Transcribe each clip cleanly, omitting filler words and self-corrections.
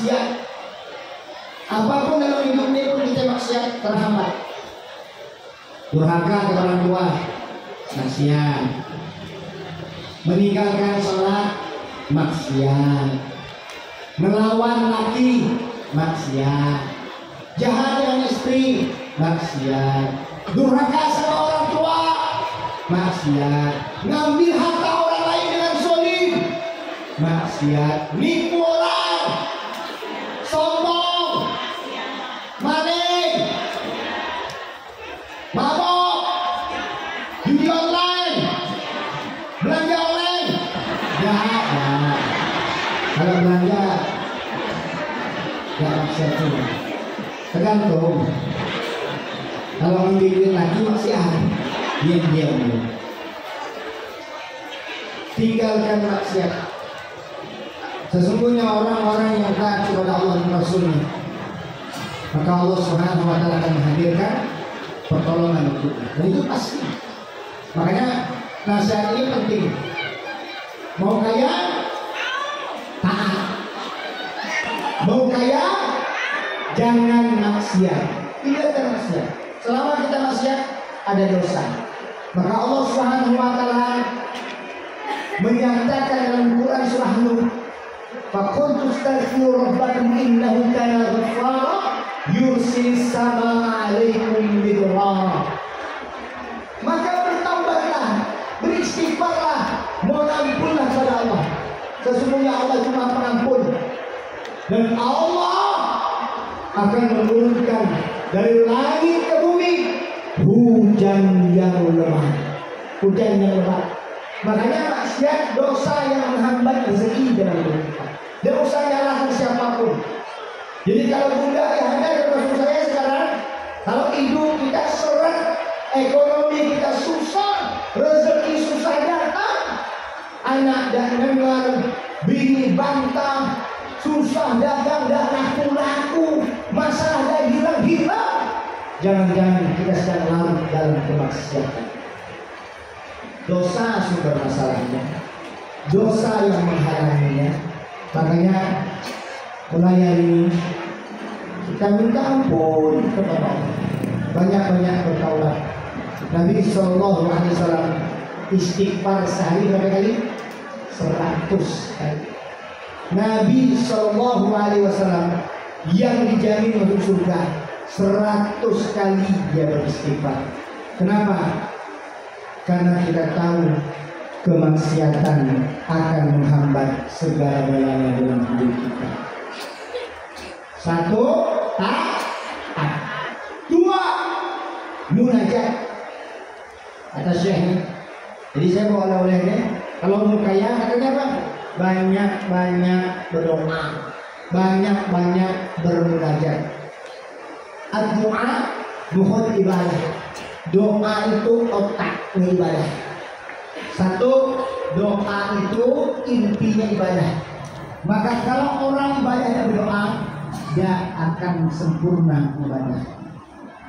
maksiat. Apapun dalam hidup ini pun kita maksiat terhambat. Durhaka ke orang tua, maksiat. Meninggalkan sholat, maksiat. Melawan laki, maksiat. Jahat dengan istri, maksiat. Durhaka sama orang tua, maksiat. Ngambil harta orang lain dengan zalim, maksiat. Nipu orang, sombong, maling, mabok, judi online, belanja online, jahat. Kalau belanja gak maksiat juga. Tergantung. Kalau ambil lagi maksiat, diam-diam. Tinggalkan maksiat. Sesungguhnya orang-orang yang taat kepada Allah dan Rasulnya, maka Allah Subhanahu wa Ta'ala akan menghadirkan pertolongan untuknya. Dan itu pasti. Makanya nasihat ini penting. Mau kaya, taat. Mau kaya, jangan maksiat. Tinggalkan maksiat. Selama kita maksiat, ada dosa. Maka Allah Subhanahu wa Ta'ala menyatakan dalam Quran surah Nuh, "Faqultu astaghfiru rabbakum innahu kana ghaffara yursilis samaa 'alaikum bidrara." Maka bertaubatlah, beristighfarlah, mohon ampunlah kepada Allah. Sesungguhnya Allah itu Maha Pengampun. Dan Allah akan menurunkan dari langit ke bumi hujan yang lebat. Hujan yang lebat. Makanya maksiat dosa yang menghambat rezeki dalam hidup kita. Dia usah nyalahkan siapapun. Jadi kalau bunda yang ada termasuk saya sekarang, kalau hidup kita seret, ekonomi kita susah, rezeki susah datang, anak dan dengar, bini bantah, susah dagang dan laku-laku, masalah dan hilang-hilang, jangan-jangan kita sedang larut dalam kemaksiatan. Dosa sumber masalahnya, dosa yang menghalanginya. Makanya mulai hari ini kita minta ampun kepada Allah, banyak-banyak bertaubat. Nabi Sallallahu Alaihi Wasallam istighfar sehari berapa kali? 100 kali. Nabi Sallallahu Alaihi Wasallam yang dijamin masuk surga 100 kali dia beristighfar. Kenapa? Karena kita tahu kemaksiatan akan menghambat segala-galanya dalam hidup kita. 1, taat. 2, munajat. Kata Syekh. Jadi saya mau oleh-olehnya. Kalau mau kaya katanya apa? Banyak-banyak berdoa, banyak-banyak bermunajat. Ad-du'a bukan ibadah. Doa itu otak ibadah. 1, doa itu intinya ibadah. Maka kalau orang ibadahnya berdoa, dia akan sempurna ibadah.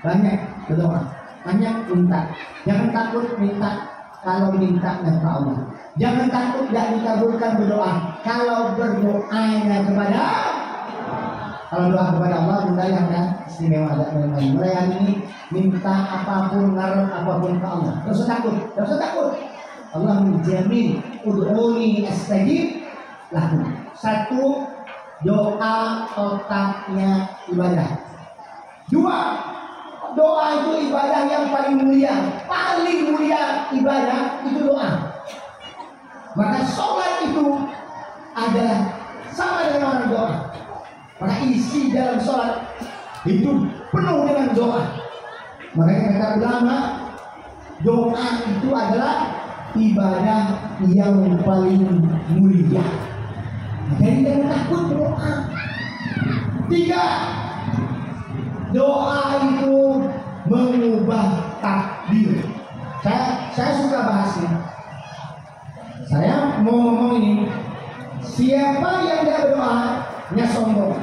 Banyak berdoa, banyak minta. Jangan takut minta kalau minta kepada Allah. Jangan takut tidak dikabulkan berdoa kalau berdoanya kepada. Kalau doa kepada Allah, bunda yang ada istimewa ada lain. Mulai hari ini minta apapun, ngarep apapun ke Allah. Tidak usah takut, tidak usah takut. Allah menjamin, ud'uni astajib lakum. 1, doa otaknya ibadah. 2, doa itu ibadah yang paling mulia. Paling mulia ibadah itu doa. Maka sholat itu adalah sama dengan orang doa. Maka isi dalam sholat itu penuh dengan doa. Makanya kata ulama, doa itu adalah ibadah yang paling mulia. Jadi jangan takut berdoa. 3, doa itu mengubah takdir. Saya suka bahas ini. Saya mau ngomong ini. Siapa yang tidak berdoa, nya sombong.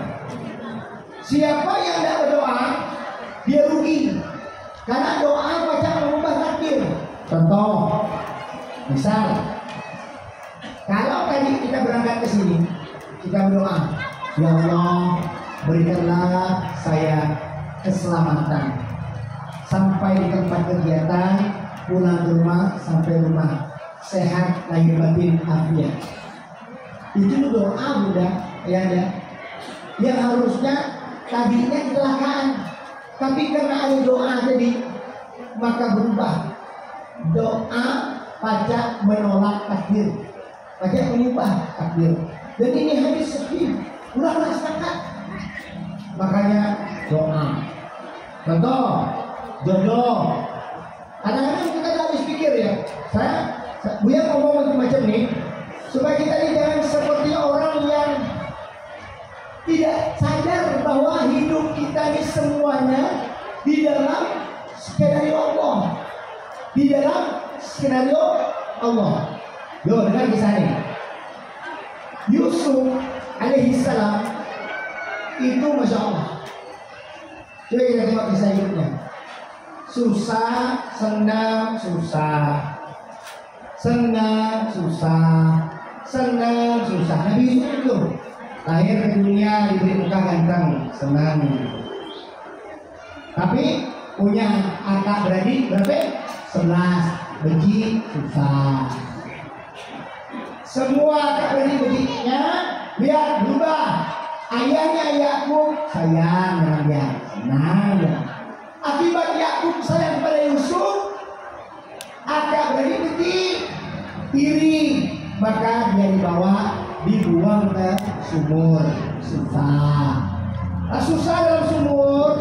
Siapa yang tidak berdoa, dia rugi. Karena doa macam mengubah takdir. Contoh, misal, kalau tadi kita berangkat ke sini, kita berdoa, Ya Allah, berikanlah saya keselamatan sampai di tempat kegiatan, pulang ke rumah, sampai rumah sehat lahir batin afiat. Itu doa mudah ya, yang harusnya tadinya kecelakaan, tapi karena ada doa tadi maka berubah. Doa pajak menolak takdir, pajak mengubah takdir. Dan ini hadis sahih, ulama sepakat. Makanya doa. Contoh, jodoh. Kadang-kadang kita nggak habis pikir ya. Buya ngomong macam ini supaya kita ini jangan seperti orang yang tidak sadar bahwa hidup kita ini semuanya di dalam skenario Allah. Di dalam skenario Allah. Yo, dengar kisah ini. Yusuf alaihissalam itu masya Allah. Coba kita tengok kisah hidupnya. Susah, senang, susah. Senang, susah. Senang, susah. Nabi Yusuf itu lahir ke dunia diberi muka ganteng, senang. Tapi punya kakak beradik berapa? 11. Benci, susah. Semua kakak beradik bencinya biar berubah. Ayahnya Yakub sayang dengan dia, senang ya. Akibat Yakub sayang kepada Yusuf, kakak beradik benci, iri, maka dia dibuang ke sumur. Susah. Susah dalam sumur,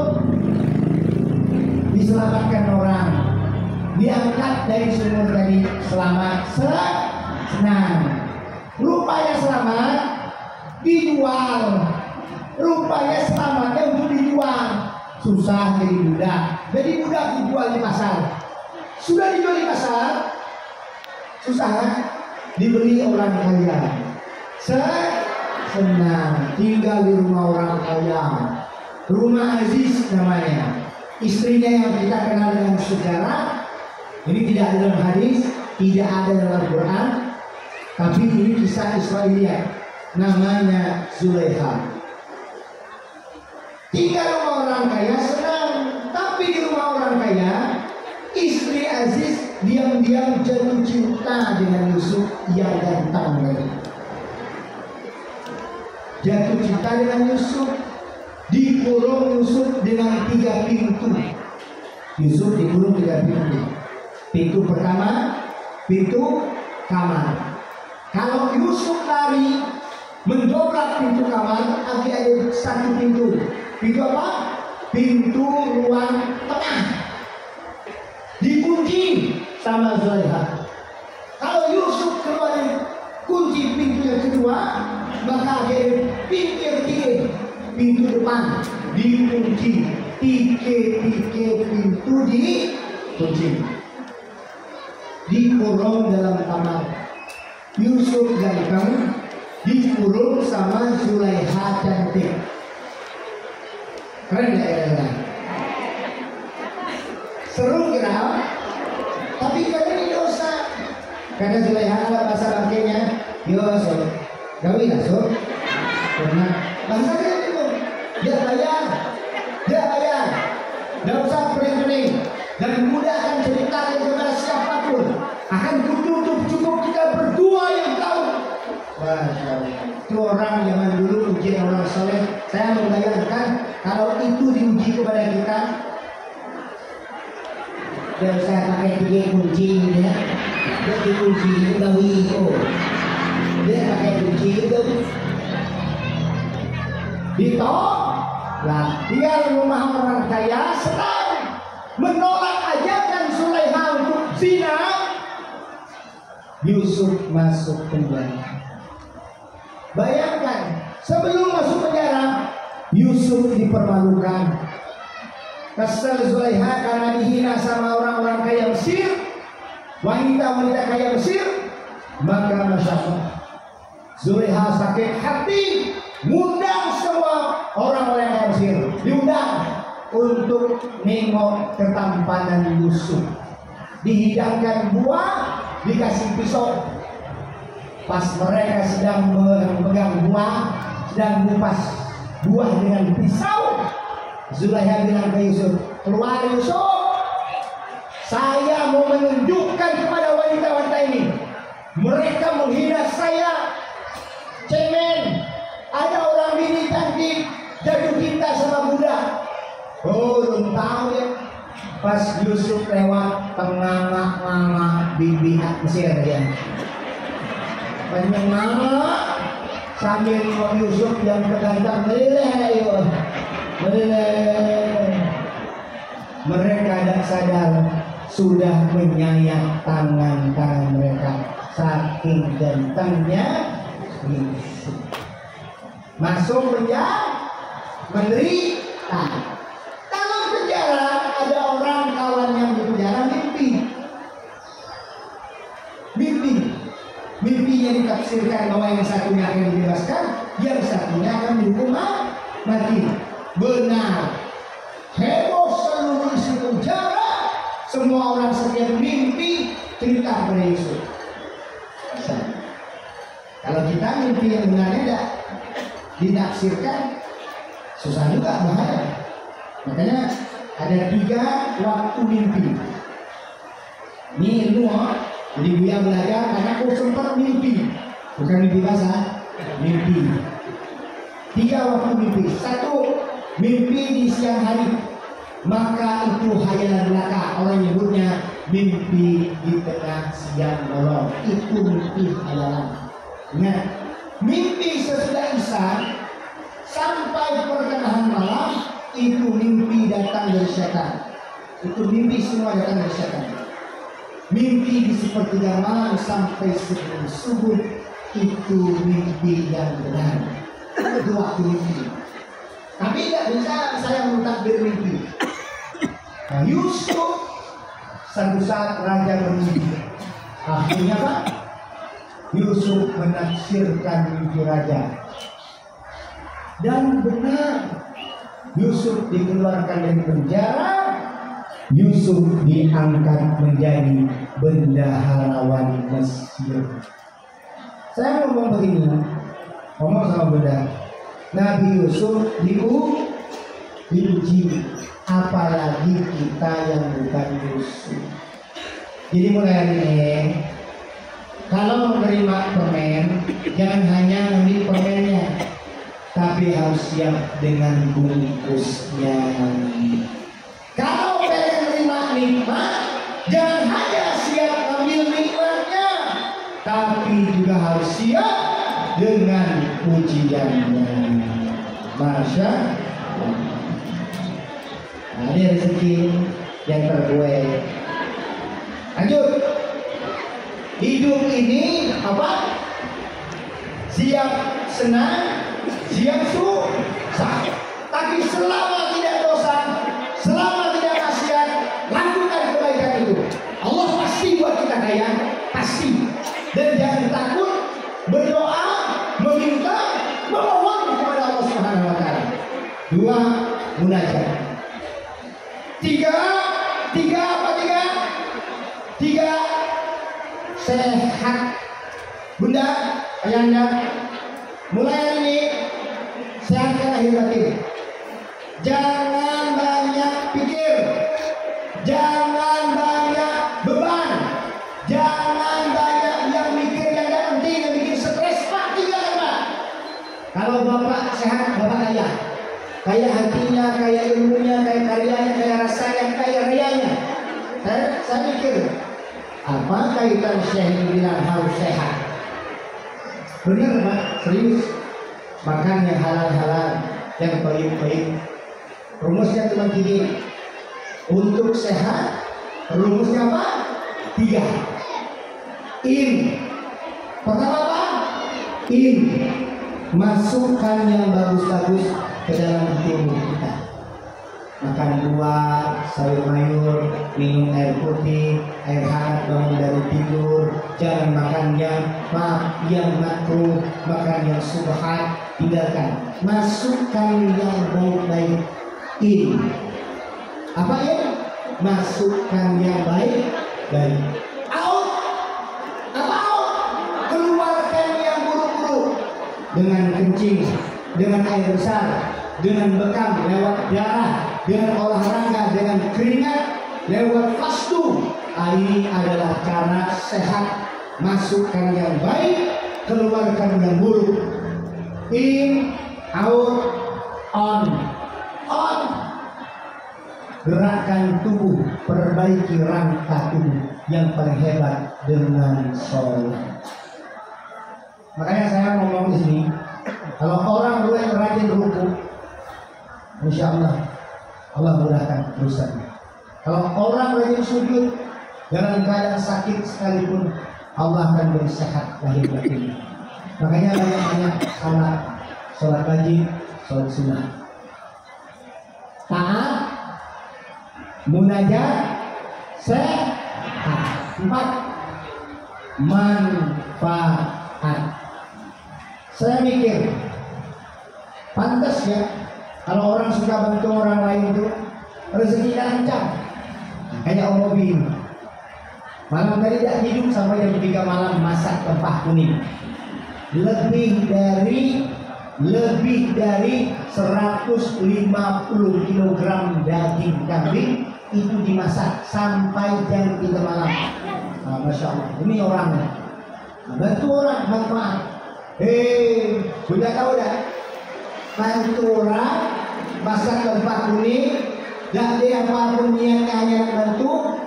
diselamatkan orang, diangkat dari sumur tadi, selamat, senang. Rupanya selamat, dijual. Rupanya selamatnya untuk dijual. Susah jadi budak. Jadi budak dijual di pasar. Sudah dijual di pasar, susah kan? Dibeli orang kaya. Senang tinggal di rumah orang kaya. Rumah Aziz namanya. Istrinya yang kita kenal dengan sejarah. Ini tidak ada dalam hadis, tidak ada dalam Quran, tapi ini kisah Israiliyat. Namanya Zulaikha. Tinggal rumah orang kaya senang, tapi di rumah orang kaya istri Aziz diam-diam jatuh cinta dengan Yusuf yang ganteng tadi. Jatuh cinta dengan Yusuf, dikurung Yusuf dengan 3 pintu. Yusuf dikurung 3 pintu. Pintu pertama, pintu kamar. Kalau Yusuf lari mendobrak pintu kamar, nanti ada 1 pintu. Pintu apa? Pintu ruang tengah. Dikunci sama Zulaikha. Kalau Yusuf keluar dari kunci pintu yang kedua, maka ada pintu yang ketiga, pintu depan dikunci. 3 pintu dikunci. Dikurung dalam kamar. Yusuf ganteng dikurung sama Zulaikha cantik. Keren ya? Seru kira, tapi kali ini dosa. Karena Zulaikha ada bahasa bangkainya, yo so, gawi lah so. Karena bahasanya itu, dia bayar, tidak usah pening-pening, dan mudahkan ceritakan kepada siapapun. Akan kututup cukup kita berdua yang tahu. Masya Allah. Itu orang zaman dulu ujian orang soleh. Saya membayangkan kalau itu diuji kepada kita. Dia saya pakai 3 kunci ya. Dia dikunci gawi oh. Dia pakai kunci gawi. Ditolak. Lah, dia rumah orang kaya senang menolak ajakan Zulaikha untuk zina. Yusuf masuk penjara. Bayangkan, sebelum masuk penjara, Yusuf dipermalukan. Kesel Zulaikha karena dihina sama orang-orang kaya Mesir, wanita-wanita kaya Mesir. Maka masya Allah, Zulaikha sakit hati, ngundang semua orang-orang kaya Mesir, diundang untuk nengok ketampanan Yusuf. Dihidangkan buah, dikasih pisau. Pas mereka sedang memegang buah, sedang mengupas buah dengan pisau. Zulaikha bilang ke Yusuf, keluar Yusuf, saya mau menunjukkan kepada wanita-wanita ini, mereka menghina saya, cemen, ada orang bini cantik jatuh cinta sama budak. Oh, belum tahu ya. Pas Yusuf lewat penganga-nganga bibi Mesir dia, penganga sambil Yusuf yang tergantang meleleh, meleleh. Mereka tidak sadar sudah menyayat tangan-tangan mereka, saking gantengnya Yusuf. Masuk penjara, menderita. Dalam penjara ada orang kawan yang di penjara mimpinya ditafsirkan bahwa yang satunya akan dibebaskan, yang satunya akan dihukum mati. Benar, heboh seluruh isi penjara, semua orang setiap mimpi cerita kepada Yusuf. Kalau kita mimpi yang benarnya tidak ditafsirkan, susah juga, bahaya. Makanya ada 3 waktu mimpi. Ini ilmu, jadi Buya belajar karena aku sempat mimpi, bukan mimpi basah, mimpi. 3 waktu mimpi. 1, mimpi di siang hari, maka itu hayalan belaka. Orang nyebutnya mimpi di tengah siang bolong, itu mimpi hayalan. Ingat, mimpi sesudah isya sampai pertengahan malam itu mimpi datang dari setan. Itu mimpi semua datang dari setan. Mimpi di sepertiga malam sampai sebelum subuh itu mimpi yang benar. Itu waktu mimpi. Tapi tidak bisa saya mentakbir mimpi. Nah, Yusuf satu saat raja bermimpi. Akhirnya Pak, Yusuf menafsirkan mimpi raja. Dan benar, Yusuf dikeluarkan dari penjara. Yusuf diangkat menjadi bendaharawan Mesir. Saya ngomong begini, ngomong sama bunda, Nabi Yusuf diuji, apalagi kita yang bukan Yusuf. Jadi mulai hari ini, kalau menerima permen, jangan hanya ambil permennya, tapi harus siap dengan bungkusnya. Kalau pengen menerima nikmat, jangan hanya siap ambil nikmatnya, tapi juga harus siap dengan ujiannya. Masya Allah. Nah, ini rezeki yang terbuai. Lanjut. Hidup ini apa? Siap senang, siap susah. Tapi selama tidak dosa, selama tidak maksiat, lakukan kebaikan itu. Allah pasti buat kita kaya, pasti. Dan jangan takut berdoa, meminta, memohon kepada Allah Subhanahu wa taala. 2, munajat. 3 apa 3? Sehat. Bunda, ayanda, mulai hari ini sehatkan lahir batin. Jangan banyak pikir, jangan banyak beban, jangan banyak yang mikir yang tidak penting, yang bikin stres. Pak, tinggalkan Pak. Kalau Bapak sehat, Bapak kaya hatinya, kaya ilmunya, kaya karyanya, kaya rasanya, kaya rianya. Saya mikir, apa kaitan Syekh ini bilang harus sehat? Benar Pak, serius. Makan yang halal-halal, yang baik-baik. Rumusnya cuma 3. Untuk sehat, rumusnya apa? 3. Pertama apa? Masukkan yang bagus-bagus ke dalam tubuh kita. Makan buah, sayur mayur, minum air putih, air hangat bangun dari tidur. Jangan makan yang makruh, makan yang subhat, tinggalkan. Masukkan yang baik-baik. Apa ya? Masukkan yang baik-baik. Out. Apa out? Keluarkan yang buruk-buruk dengan kencing. dengan air besar, dengan bekam lewat darah, dengan olahraga, dengan keringat, lewat fastu. Ini adalah cara sehat. Masukkan yang baik, keluarkan yang buruk. In, out, on. On. Gerakan tubuh, perbaiki rangka tubuh. Yang paling hebat dengan sholat. Makanya saya ngomong di sini, kalau orang mulai rajin ruku, insya Allah mudahkan urusannya. Kalau orang rajin sujud dalam keadaan sakit sekalipun, Allah akan beri sehat lahir batin. Makanya banyak-banyak sholat wajib, sholat sunnah, taat, munajat, sehat. 4, manfaat. Saya mikir, pantas ya kalau orang suka bantu orang lain itu rezeki lancar. Kayak Om Mobi, malam tadi tidak hidup sampai jam 3 malam masak rempah kuning. Lebih dari 150 kg daging kambing itu dimasak sampai jam 3 malam. Masya Allah, ini orangnya bantu orang, manfaat. Sudah tahu dah, bantu orang masak rempah kuning. Jadi apapun niatnya hanya bantu.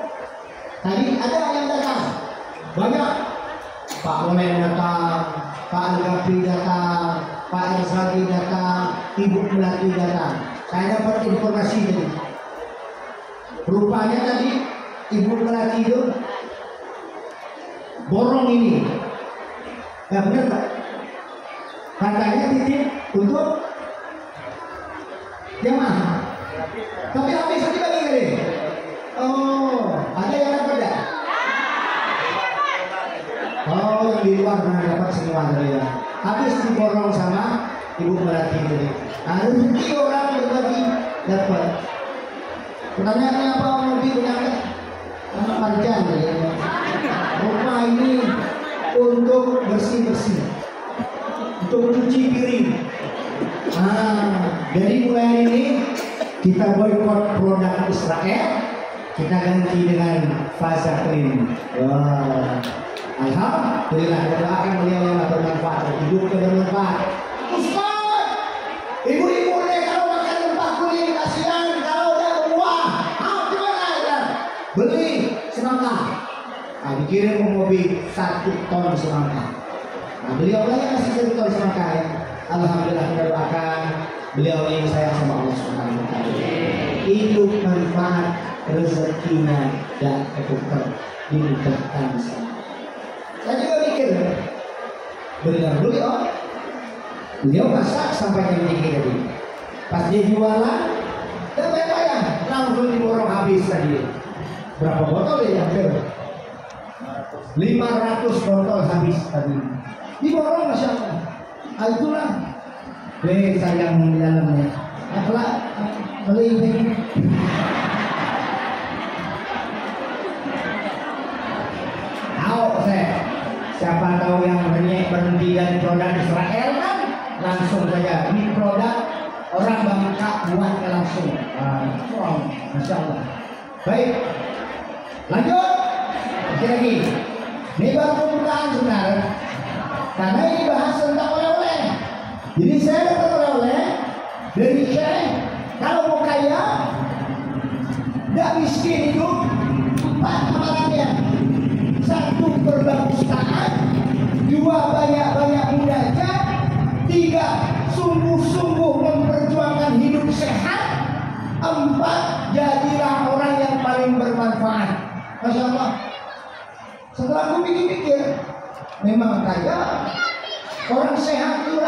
Tadi ada yang datang banyak, Pak Momen datang, Pak Al-Ghafi datang, Pak Al-Sadi datang, Ibu Melati datang. Saya dapat informasi tadi, rupanya tadi Ibu Melati itu borong ini, ya benar tak? Katanya titip untuk jamaah, tapi habis tadi bagi kali. Oh, ada yang dapat tak? Oh, yang di luar mana dapat semua dari ya. Habis diborong sama Ibu Melati tadi. Rezeki orang berbagi dapat. Pertanyaannya apa? Om Mobi punya anak panjang ya. Rumah ini untuk bersih-bersih, untuk cuci piring. Jadi mulai hari ini kita boikot produk Israel, kita ganti dengan Faza Clean. Wah, alhamdulillah, doakan beliau yang bermanfaat, hidup bermanfaat. Ustaz, ibu-ibu deh kalau makan rempah kuning kasihan, kalau udah berbuah, gimana ya? Beli semangka. Dikirim ke mobil 1 ton semangka. Beliau yang kasih 1 ton semangka ya. Alhamdulillah, kita doakan beliau ini sayang sama Allah Subhanahu wa taala. Hidup manfaat, rezekinya dan ketukar dimudahkan. Saya juga mikir, beliau masak sampai jam 3 tadi. Pas dia jualan, dan bayar langsung diborong habis tadi. Berapa botol ya? Hampir 500 botol habis tadi. Diborong, Masya Allah. Itulah sayang di dalamnya. Apalah beli ini. Tahu saya, siapa tahu yang berhenti dari produk Israel kan langsung saja ini produk orang Bangka buatnya langsung. Wow, Masya Allah. Baik, lanjut lagi. Ini baru pembukaan sebenarnya, karena ini bahas tentang oleh-oleh. Jadi saya dapat oleh-oleh dari Syekh, kalau mau kaya, tidak miskin hidup, 4 amalannya. 1, berbagus taat. 2, banyak-banyak munajat. 3, sungguh-sungguh memperjuangkan hidup sehat. 4, jadilah orang yang paling bermanfaat. Masya Allah. Setelah aku pikir-pikir, memang kaya orang sehat itu